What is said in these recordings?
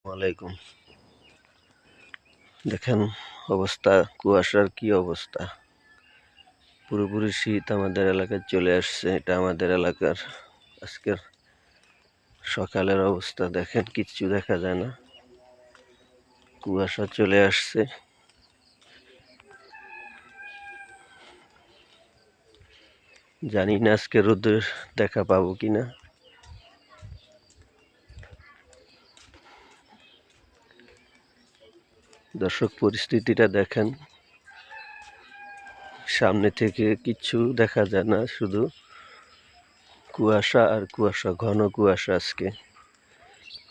ওয়ালাইকুম। দেখেন অবস্থা, কুয়াশার কি অবস্থা। পুরোপুরি শীত আমাদের এলাকায় চলে আসছে। এটা আমাদের এলাকার আজকের সকালের অবস্থা। দেখেন কিচ্ছু দেখা যায় না, কুয়াশা চলে আসছে। জানি না আজকে রোদের দেখা পাবো কিনা। দর্শক, পরিস্থিতিটা দেখেন, সামনে থেকে কিচ্ছু দেখা যায় না, শুধু কুয়াশা আর কুয়াশা, ঘন কুয়াশা আজকে।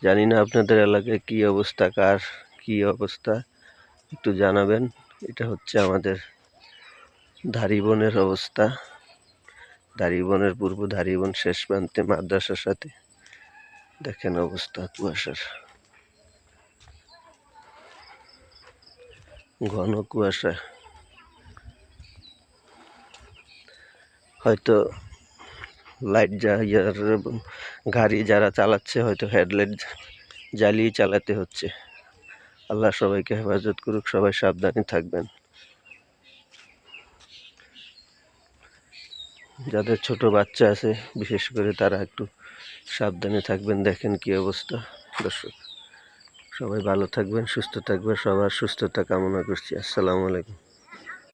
জানি না আপনাদের এলাকায় কি অবস্থা, কার কি অবস্থা একটু জানাবেন। এটা হচ্ছে আমাদের ধারিবনের অবস্থা। ধারিবনের পূর্ব ধারিবন শেষ প্রান্তে মাদ্রাসার সাথে দেখেন অবস্থা কুয়াশার, ঘন কুয়াশা। হয়তো লাইট গাড়ি যারা চালাচ্ছে হয়তো হেডলাইট জ্বালিয়ে চালাতে হচ্ছে। আল্লাহ সবাইকে হেফাজত করুক, সবাই সাবধানে থাকবেন। যাদের ছোট বাচ্চা আছে বিশেষ করে তারা একটু সাবধানে থাকবেন। দেখেন কি অবস্থা। দর্শক, সবাই ভালো থাকবেন, সুস্থ থাকবেন, সবার সুস্থতা কামনা করছি। আসসালামু আলাইকুম।